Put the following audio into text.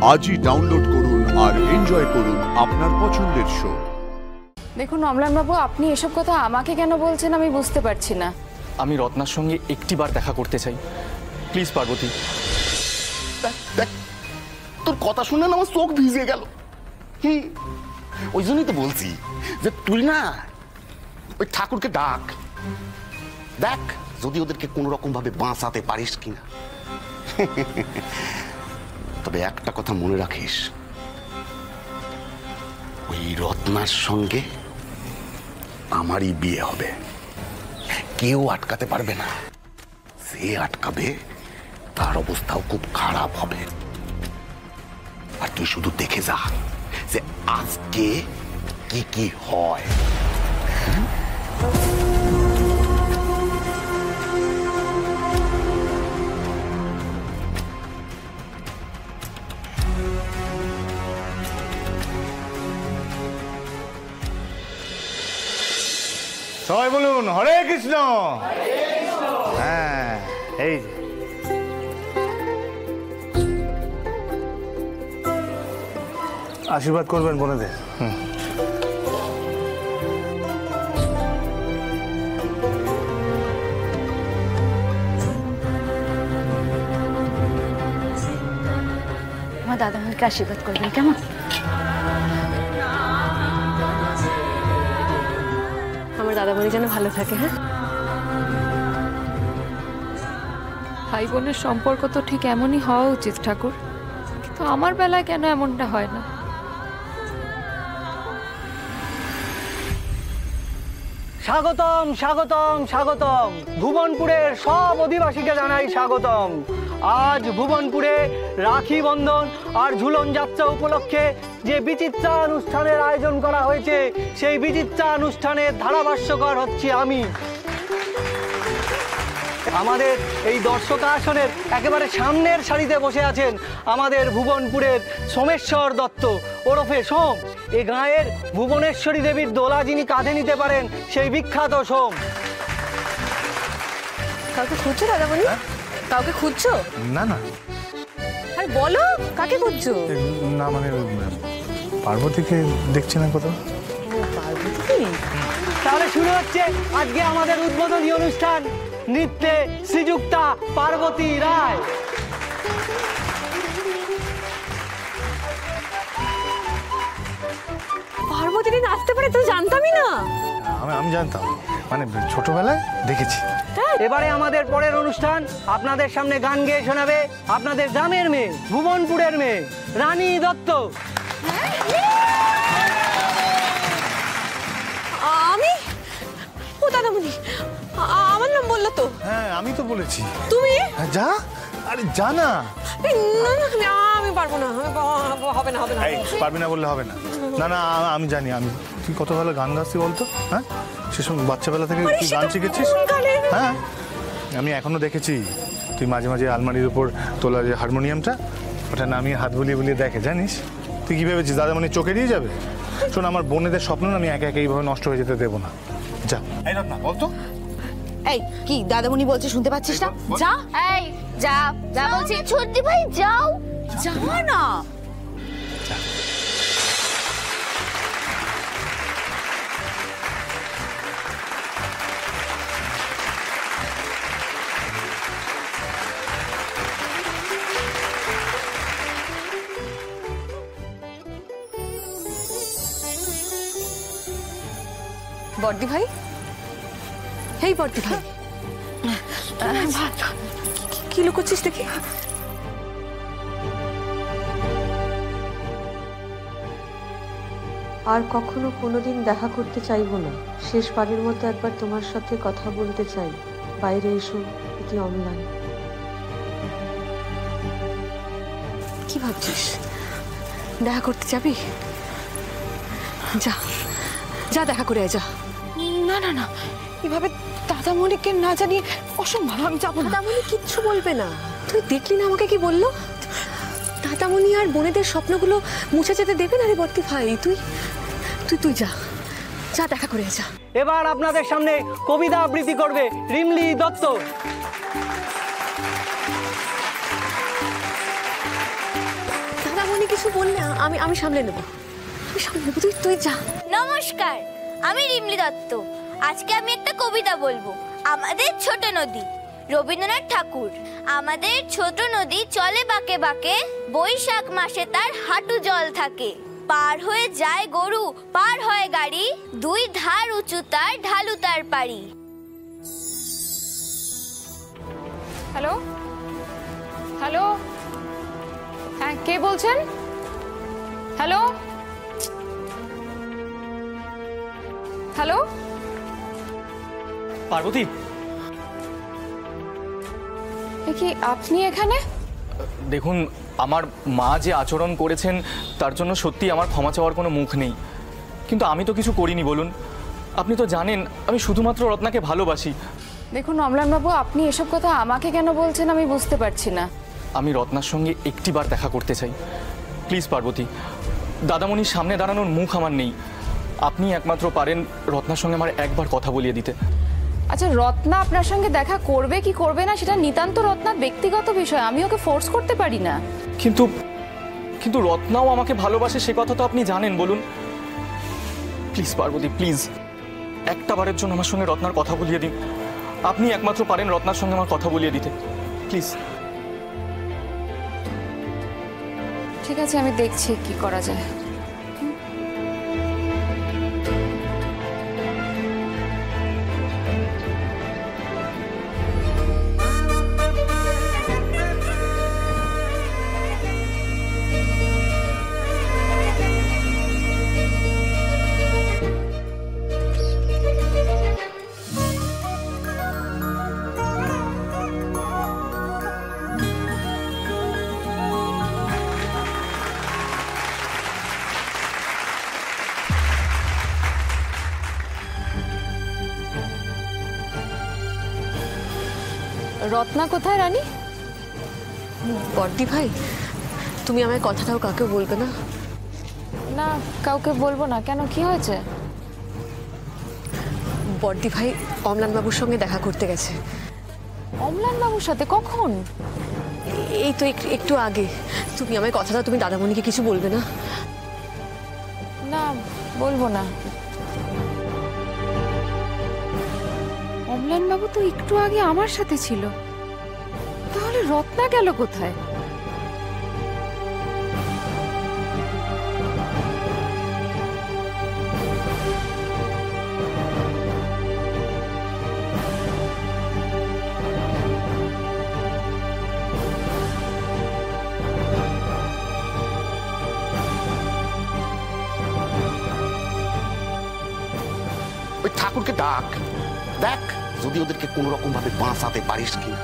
আজই ডাউনলোড করুন আর এনজয় করুন আপনার পছন্দের শো। দেখুন অম্লান বাবু, আপনি এসব কথা আমাকে কেন বলছেন আমি বুঝতে পারছি না। আমি রত্নার সঙ্গে একটিবার দেখা করতে চাই, প্লিজ পার্বতী। দেখ, তোর কথা শুনে না আমার চোখ ভিজে গেল। ওই জন্যই তো বলছি যে তুই না ওই ঠাকুরকে ডাক, দেখ যদি ওদেরকে কোনো রকম ভাবে বাঁচাতে পারিস কিনা। তবে একটা কথা মনে রাখিস, ওই রত্নার সঙ্গে আমারই বিয়ে হবে, কেউ আটকাতে পারবে না। সে আটকাবে তার অবস্থাও খুব খারাপ হবে। আর তুই শুধু দেখে যা যে আজকে কি কি হয়। সবাই বলুন হরে কৃষ্ণ। হ্যাঁ, এই যে আশীর্বাদ করবেন বোনেদের। আমার দাদামণিকে আশীর্বাদ করবেন কেমন? আমার দাদামণি যেন ভালো থাকে। হ্যাঁ, ভাই বোনের সম্পর্ক তো ঠিক এমনই হওয়া উচিত ঠাকুর, কিন্তু আমার বেলায় কেন এমনটা হয় না? স্বাগতম স্বাগতম স্বাগতম, ভুবনপুরের সব অধিবাসীকে জানাই স্বাগতম। আজ ভুবনপুরে রাখি বন্ধন আর ঝুলন যাত্রা উপলক্ষে যে বিচিত্রা অনুষ্ঠানের আয়োজন করা হয়েছে, সেই বিচিত্রা অনুষ্ঠানের ধারাভাষ্যকার হচ্ছি আমি। আমাদের এই দর্শক আসনের একেবারে সামনের সারিতে বসে আছেন আমাদের ভুবনপুরের সোমেশ্বর দত্ত ওরফে সোম। এই গাঁয়ের ভুবনেশ্বরী দেবীর দোলা যিনি কাঁধে নিতে পারেন, সেই বিখ্যাত সোম। কাউকে খুঁজছো দাদামণি? কাউকে খুঁজছো? না না, আরে বলো কাকে খুঁজছো? না মানে পার্বতীকে দেখছি না কোথাও। পার্বতী? তাহলে শুরু হচ্ছে আজকে আমাদের উদ্বোধনী অনুষ্ঠান, নৃত্যে শ্রীযুক্তা পার্বতী রায়। পার্বতী নাচতে পারে তো জানতামই না। আমি জানতাম, মানে ছোটবেলায় দেখেছি। এবারে আমাদের পরের অনুষ্ঠান, আপনাদের সামনে গান গেয়ে শোনাবে আপনাদের গ্রামের মেয়ে, ভুবনপুরের মেয়ে রানী দত্ত। আমি? ও দাদামণি, আমার নাম বললো তো? হ্যাঁ আমি তো বলেছি। তুমি? যা, আরে যা না। না না, আমি পারবো না, হবে না হবে না। পারবি না বললে হবে না। না না, আমি জানি, আমি তুই কত ভালো গান গাচ্ছি বলতো। হ্যাঁ, সেসব বাচ্চাবেলা থেকে তুই গান শিখেছিস। হ্যাঁ, আমি এখনো দেখেছি তুই মাঝে মাঝে আলমারির উপর তোলা যে হারমোনিয়ামটা, ওটা নামিয়ে হাত বুলিয়ে বুলিয়ে দেখে। জানিস তুই কি ভেবেছিস দাদামণি চোখে দিয়ে যাবে? শোন, আমার বোনেদের স্বপ্ন আমি একা একা এইভাবে নষ্ট হয়ে যেতে দেবো না। যা। এই রত্না বলতো। এই কি দাদামণি বলছে শুনতে পাচ্ছিস না? যা, এই যা যা বলছি। ছোটদি ভাই যাও। যা না। বর্দি ভাই, হেই বর্দি ভাই, কি লুকোচ্ছিস দেখি? আর কখনো কোনোদিন দেখা করতে চাইবো না। শেষবারের মতো একবার তোমার সাথে কথা বলতে চাই। বাইরে এসো, এটি অম্লান। কি ভাবছিস? দেখা করতে যাবি? যা যা, দেখা করে যা। না না না, এভাবে দাদামণিকে না জানিয়ে অসম্ভব, আমি যাবো না। দাদামণি কিচ্ছু বলবে না। তুই দেখলি না আমাকে কি বললো? দাদামণি আর বোনেদের স্বপ্নগুলো মুছে যেতে দেবে না রে বর্তি ভাই। তুই তুই তুই যা যা, দেখা করে যা। এবার আপনাদের সামনে কবিতা আবৃত্তি করবে রিমলি দত্ত। দাদামণি কিছু বললে আমি সামলে নেব, তুই যা। নমস্কার, আমি রিমলি দত্ত। আজকে আমি একটা কবিতা বলবো। আমাদের ছোট নদী, রবীন্দ্রনাথ ঠাকুর। আমাদের ছোট নদী চলে বাঁকে বাঁকে, বৈশাখ মাসে তার হাঁটু জল থাকে। পার হয়ে যায় গরু, পার হয় গাড়ি, দুই ধার উঁচু তার, ঢালু তার পাড়ি। হ্যালো হ্যালো, হ্যাঁ কে বলছেন? হ্যালো হ্যালো, পার্বতী, কি আপনি এখানে? দেখুন, আমার মা যে আচরণ করেছেন তার জন্য সত্যি আমার ক্ষমা চাওয়ার কোনো মুখ নেই, কিন্তু আমি তো কিছু করিনি বলুন। আপনি তো জানেন আমি শুধুমাত্র রত্নাকে ভালোবাসি। দেখুন অম্লানবাবু, আপনি এসব কথা আমাকে কেন বলছেন আমি বুঝতে পারছি না। আমি রত্নার সঙ্গে একটিবার দেখা করতে চাই। প্লিজ পার্বতী, দাদামণির সামনে দাঁড়ানোর মুখ আমার নেই। আপনি একমাত্র পারেন রত্নার সঙ্গে আমার একবার কথা বলিয়ে দিতে। আচ্ছা, রত্না আপনার সঙ্গে দেখা করবে কি করবে না সেটা নিতান্ত রত্নার ব্যক্তিগত বিষয়, আমি ওকে ফোর্স করতে পারি না। কিন্তু কিন্তু রত্নাও আমাকে ভালোবাসে, সে কথা তো আপনি জানেন বলুন। প্লিজ পার্বতী, প্লিজ একটা বারের জন্য আমার সঙ্গে রত্নার কথা বলিয়ে দিন। আপনি একমাত্র পারেন রত্নার সঙ্গে আমার কথা বলিয়ে দিতে, প্লিজ। ঠিক আছে, আমি দেখছি কি করা যায়। রত্না কোথায় রানী? বড়দি ভাই, তুমি আমায় কথা দাও কাউকে বলবে না? না, কাউকে বলবো না। কেন, কি হয়েছে? বড়দি ভাই অম্লানবাবুর সঙ্গে দেখা করতে গেছে। অম্লানবাবুর সাথে? কখন? এই তো একটু আগে। তুমি আমায় কথা দাও, তুমি দাদামণিকে কিছু বলবে না? না, বলবো না। অম্লানবাবু তো একটু আগে আমার সাথে ছিল, তাহলে রত্না গেল কোথায়? ওই ঠাকুরকে ডাক, দেখ যদি ওদেরকে কোন রকম ভাবে বাঁচাতে পারিস কিনা।